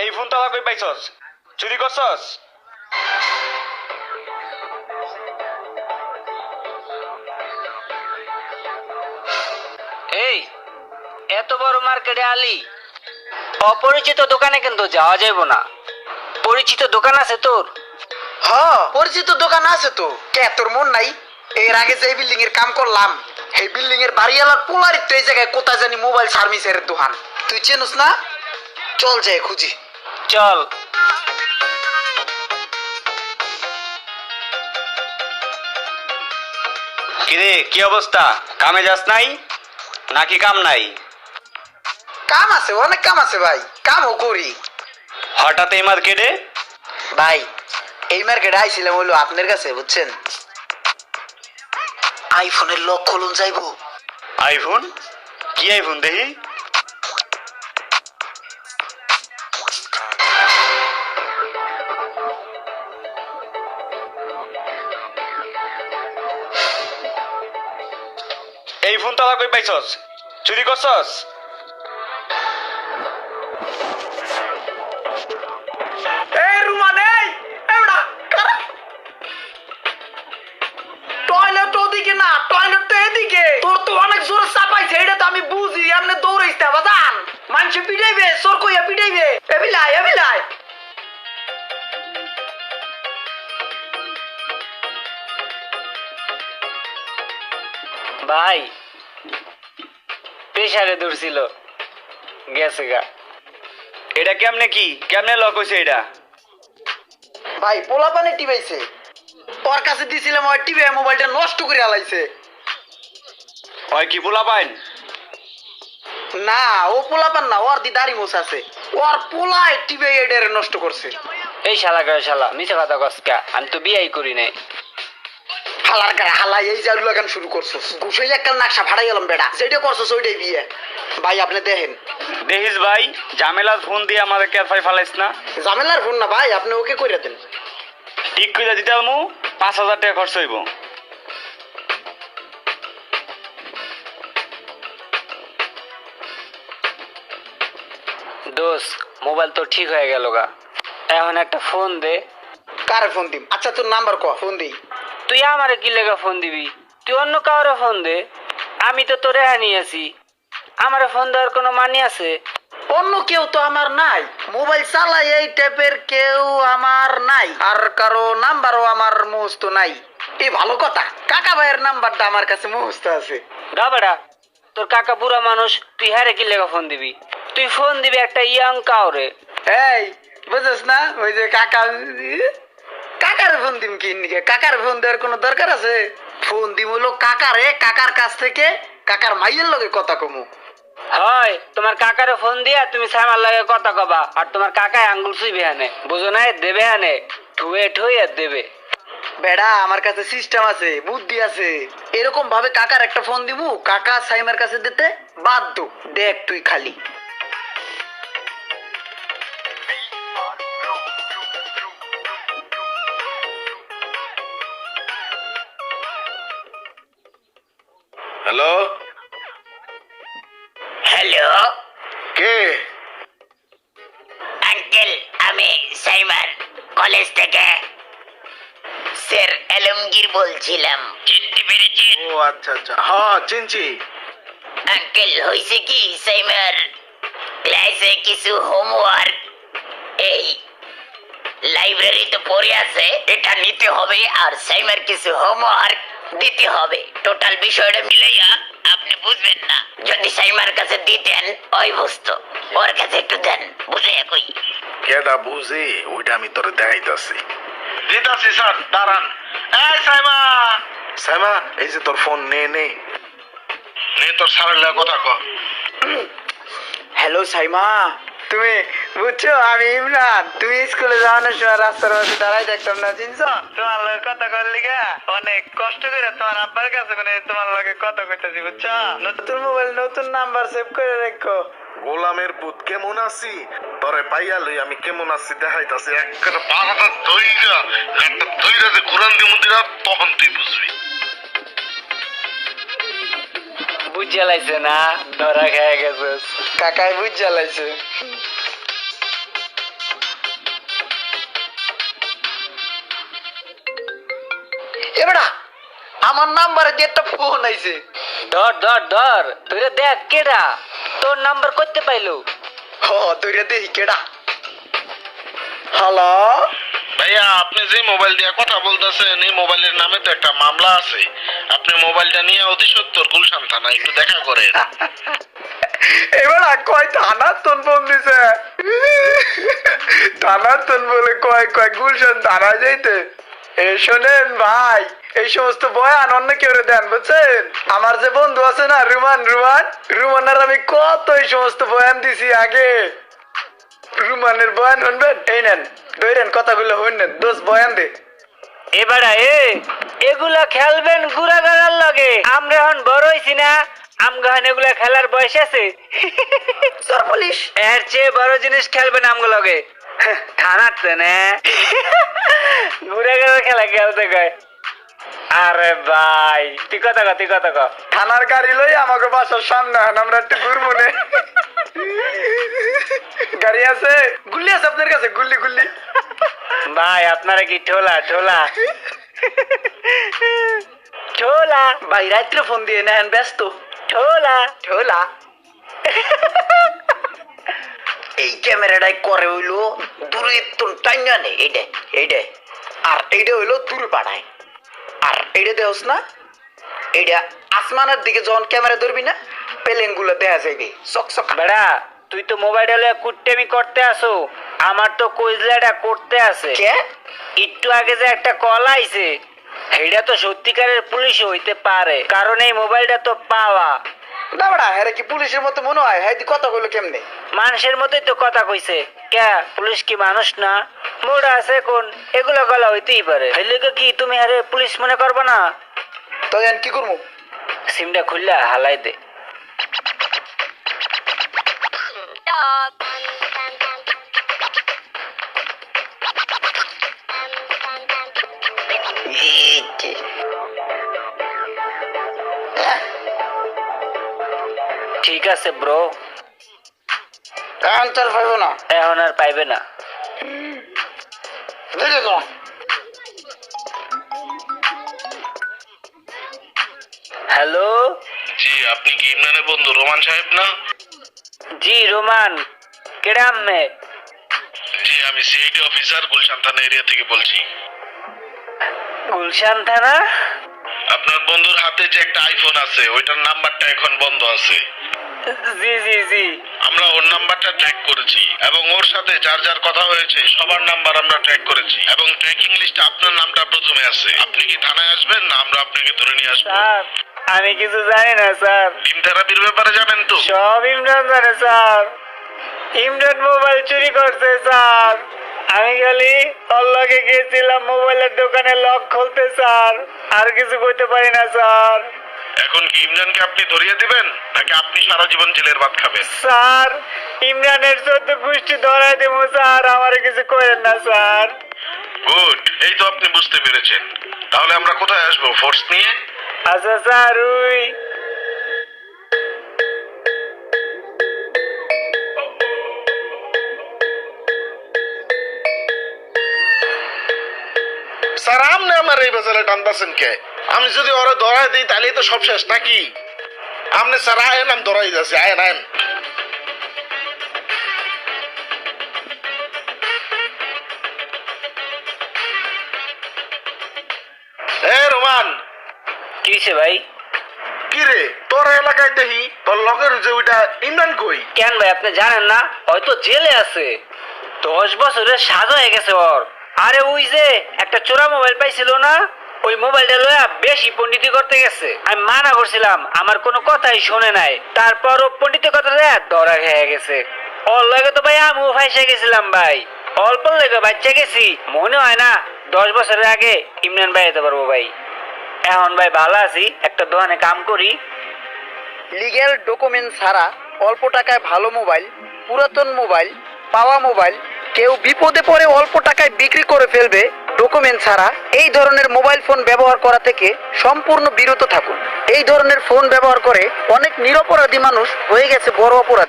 এই ফোন তালা কই পাইছস? চুরি করছস? এই এত বড় মার্কেটে আলি, অপরিচিত দোকানে কিন্তু যাওয়া যাইব না। পরিচিত দোকান আছে তোর? হ্যাঁ, পরিচিত দোকান আছে তো। কে তোর মন নাই? এর আগে যে বিল্ডিং এর কাম করলাম, এই বিল্ডিং এর বাড়িওয়ালার পোলারির তো এই জায়গায় কোথায় জানি মোবাইল সার্ভিসের দোকান। তুই চেনস না? চল যাই খুঁজি। চল। কিরে কি অবস্থা? কামে যাস নাই নাকি কাম নাই? কাম আছে, অনেক কাম আছে ভাই, কামও করি। হঠাৎ এই মার্কেটে? ভাই এই মার্কেটে আইছিলাম হলো আপনার কাছে, বুঝছেন? আইফোনের লক খুলুন যাইবো। আইফোন? কি আইফোন দেখি? এই ফোন তালা কই পাইছস? চুরি করছস? টয়লেট ওদিকে না, টয়লেট তো এদিকে। তোর তো অনেক জোরে চাপাইছে, এটা তো আমি বুঝি। এমনি দৌড়াইতে বাজান, মানুষ পিটাইবে, চোর কইয়া পিটাইবে। এবিলাই এবিলাই। ভাই প্রেসারে ধরছিল, গেছে গা। এটা কেমনে কি কেমনে লক হইছে এটা? ভাই পোলা পানি টিপাইছে, ওর কাছে দিছিলাম, ওই টিপে মোবাইলটা নষ্ট করে আলাইছে। ওই কি পোলা পাইন? না, ও পোলা পান না, ওর দি দাড়ি মোছ আছে। ওর পোলায় টিপে এডারে নষ্ট করছে। এই শালা করে শালা মিছে কথা কসকা, আমি তো বিয়াই করি নাই। হালার গায়ে হালা, এই জাদু লাগান শুরু করছস। গুছাই একটা নাকশা ফাড়াই গেলাম বেড়া। যেটা করছস ওইটাই বিয়ে। ভাই আপনি দেখেন। দেখিস ভাই, ঝামেলার ফোন দিয়ে আমাদের কেরফাই ফালাইস না। ঝামেলার ফোন না ভাই, আপনি ওকে কইরা দেন। ঠিক করে দিতে আমু, 5,000 টাকা খরচ হইব। দোষ, মোবাইল তো ঠিক হয়ে গেল গা। এখন একটা ফোন দে। কারে ফোন দিম? আচ্ছা তোর নাম্বার ক, ফোন দিই। তুই আমারে কি লেগে ফোন দিবি? তুই অন্য কাউরে ফোন দে। আমি তো তোরে হানি আছি, আমারে ফোন দেওয়ার কোনো মানি আছে? অন্য কেউ তো আমার নাই, মোবাইল চালাই এই টাইপের কেউ আমার নাই, আর কারো নাম্বারও আমার মুখস্থ নাই। এই ভালো কথা, কাকা ভাইয়ের নাম্বারটা আমার কাছে মুখস্থ আছে। গা বেড়া, তোর কাকা বুড়া মানুষ, তুই হ্যারে কি লেগে ফোন দিবি? তুই ফোন দিবি একটা ইয়াং কাউরে। এই বুঝছ না, ওই যে কাকা, কাকার ফোন দিম কি নিকে? কাকার ফোন দেওয়ার কোনো দরকার আছে? ফোন দিম হলো কাকারে, কাকার কাছ থেকে কাকার মাইয়ের লগে কথা কমু। হয় তোমার কাকারে ফোন দিয়া তুমি সাইমার লাগে কথা কবা, আর তোমার কাকায় আঙ্গুল সুইবে হানে, বুঝো নাই? দেবে হানে, ঠুয়ে ঠুয়ে দেবে। বেড়া আমার কাছে সিস্টেম আছে, বুদ্ধি আছে। এরকম ভাবে কাকার একটা ফোন দিমু, কাকা সাইমার কাছে দিতে বাধ্য। দেখ তুই খালি। হ্যালো, হ্যালো কে? আঙ্কেল, আমি সাইমার কলেজ থেকে স্যার আলমগীর বলছিলাম। চিনতে পেরেছেন? ও আচ্ছা আচ্ছা, হ্যাঁ চিনছি। আঙ্কেল হয়েছে কি, সাইমার ক্লাসে কিছু হোমওয়ার্ক এই লাইব্রেরিতে পড়ে আছে, এটা নিতে হবে, আর সাইমার কিছু হোমওয়ার্ক দিতে হবে। টোটাল বিষয়টা মিলাইয়া আপনি বুঝবেন না। যদি সাইমার কাছে দিতেন ওই বুঝতো, ওর কাছে একটু দেন, বুঝে কই। কেডা বুঝি ওইটা আমি তোরে দেখাইতাছি। দিতাছি স্যার, দাঁড়ান। এই সাইমা, সাইমা এই যে তোর ফোন নে নে নে, তোর স্যারের লাগে কথা ক। হ্যালো সাইমা, তুমি বুঝছো আমি ইমরান। তুমি স্কুলে যাওয়ানোর সময় রাস্তার পাশে দাঁড়াই দেখতাম না, চিনছো? তোমার লগে কথা করলি গা, অনেক কষ্ট করে তোমার আব্বার কাছে মানে তোমার লগে কথা কইতাছি, বুঝছো? নতুন মোবাইল, নতুন নাম্বার সেভ করে রাখো। গোলামের পুত কেমন আছি, তোরে পাইয়া লই আমি কেমন আছি দেখাইতাছি। একটা পাড়াটা দইরা, একটা দইরা যে কোরআন দি মন্দিরা, তখন তুই বুঝবি। বুঝ জ্বালাইছে না, ধরা খেয়ে গেছে। কাকাই বুঝ জ্বালাইছে। এবারা আমার নাম্বারে যে একটা ফোন আইছে। ধর ধর ধর তুই দেখ কেডা তোর নাম্বার করতে পাইলো। হ তুই দেখি কেডা। হ্যালো ভাইয়া, আপনি যে মোবাইল দিয়ে কথা বলতেছেন এই মোবাইলের নামে তো একটা মামলা আছে। আপনি মোবাইলটা নিয়ে অতি সত্বর গুলশান থানা একটু দেখা করেন। এবারা কয় থানার তোন ফোন দিছে। থানার তোন বলে কয় গুলশান থানা যাইতে। শোনেন ভাই, এই সমস্ত বয়ান অন্য কেউ দেন বুঝছেন। আমার যে বন্ধু আছে না রুমানের আমি কত এই সমস্ত বয়ান দিছি আগে। রুমানের বয়ান শুনবেন? এই নেন ধরেন কথাগুলো শুনবেন। দোষ বয়ান দে। এবারে এগুলা খেলবেন গুড়াগাড়ার লগে। আমরা এখন বড় হইছি না, আমগান এগুলা খেলার বয়স আছে। স্যার পুলিশ এর চেয়ে বড় জিনিস খেলবেন আমগো লগে। থানাতে না গুড়াগাড়ার খেলা খেলতে কয়। আরে ভাই তুই কথা ক থানার গাড়ি লই আমাকে বাসার সামনে আন, আমরা একটু ঘুরবো নে। গাড়ি আছে? গুল্লি আছে আপনার কাছে? গুল্লি ভাই আপনারা কি ঠোলা ঠোলা ভাই রাত্রে ফোন দিয়ে নেন, ব্যস্ত। ঠোলা এই ক্যামেরাটাই করে হইলো দূরে টাইনা নে। এইটা আর এইটা হইলো দূরে পাঠায়। আর এইটা দেওস না, এইটা আসমানের দিকে যখন ক্যামেরা ধরবি না প্লেন গুলো দেখা যাবে চকচক। বেড়া তুই তো মোবাইল কুট্টেমি করতে আসো, আমার তো কইজলাটা করতে আছে। কে? একটু আগে যে একটা কল আইছে এটা তো সত্যিকারের পুলিশ হইতে পারে, কারণ এই মোবাইলটা তো পাওয়া। না বড়া, হ্যাঁ কি পুলিশের মতো মনে হয়? হ্যাঁ কথা বললো কেমনে? মানুষের মতোই তো কথা কইছে। কে পুলিশ কি মানুষ না? মোড়া আছে কোন, এগুলো গলা হইতেই পারে। হইলে কি তুমি আরে পুলিশ মনে করবো না? তো কি করবো? সিমটা খুললা হালাই দে। ঠিক আছে ব্রো, আনসার পাইব না এখন আর পাইবে না। দেখে তো হ্যালো, জি, আপনি কি ইমরানের বন্ধু রোমান সাহেব না? জি রোমান, কেডা মে? জি, আমি সিআইডি অফিসার গুলশান থানা এরিয়া থেকে বলছি। গুলশান থানা? আপনার বন্ধুর হাতে যে একটা আইফোন আছে ওইটার নাম্বারটা এখন বন্ধ আছে। জি আমরা ওর নাম্বারটা ট্র্যাক করেছি এবং ওর সাথে যার যার কথা হয়েছে সবার নাম্বার আমরা ট্র্যাক করেছি এবং ট্র্যাকিং লিস্টে আপনার নামটা প্রথমে আছে। আপনি কি থানায় আসবেন না আমরা আপনাকে ধরে নিয়ে আসবো? স্যার আমি কিছু জানি না স্যার। টিম থেরাপির ব্যাপারে জানেন তো? সব ইমরান জানে স্যার। ইমরান মোবাইল চুরি করছে স্যার। আমি খালি ওর লগে গেছিলাম মোবাইলের দোকানে লক খুলতে স্যার, আর কিছু করতে পারি না স্যার। এখন কি ইমরানকে আপনি ধরিয়ে দিবেন নাকি আপনি সারা জীবন জেলের ভাত খাবেন? স্যার ইমরানের 14 গোষ্ঠী ধরাই দেবো স্যার, আমার কিছু করেন না স্যার। গুড, এই তো আপনি বুঝতে পেরেছেন। তাহলে আমরা কোথায় আসবো ফোর্স নিয়ে? আচ্ছা স্যার, ওই স্যার আপনি আমার এই বেজালে টানতেছেন কে? আমি যদি ওরা ধরাই দিই তাহলে তো সব শেষ নাকি? আপনি স্যার আয়েন, আমি ধরাই যাচ্ছি। আয়েন এ রোমান, কি হয়েছে ভাই? কি রে তোর এলাকায় দেখি তোর লগের যে ওইটা ইমরান কই? কেন ভাই আপনি জানেন না? হয়তো জেলে আছে, 10 বছরের সাজা হয়ে গেছে ওর। আরে ওই যে একটা চোরা মোবাইল পাইছিল না, ওই মোবাইলটা লয়া বেশি পণ্ডিতি করতে গেছে। আমি মানা করছিলাম, আমার কোনো কথাই শুনে নাই। তারপর ও পণ্ডিতের কথা ধরা খেয়ে গেছে। ওর লাগে তো ভাই আমিও ফাইসে গেছিলাম ভাই। অল্প লেগে বাচ্চা গেছি, মনে হয় না 10 বছরের আগে ইমরান ভাই যেতে পারবো ভাই। এখন ভাই ভালো আছি, একটা দোকানে কাম করি। লিগ্যাল ডকুমেন্ট ছাড়া অল্প টাকায় ভালো মোবাইল, পুরাতন মোবাইল, পাওয়া মোবাইল কেউ বিপদে পড়ে অল্প টাকায় বিক্রি করে ফেলবে ডকুমেন্ট ছাড়া, এই ধরনের মোবাইল ফোন ব্যবহার করা থেকে সম্পূর্ণ বিরত থাকুন। এই ধরনের ফোন ব্যবহার করে অনেক নিরপরাধী মানুষ হয়ে গেছে বড় অপরাধী।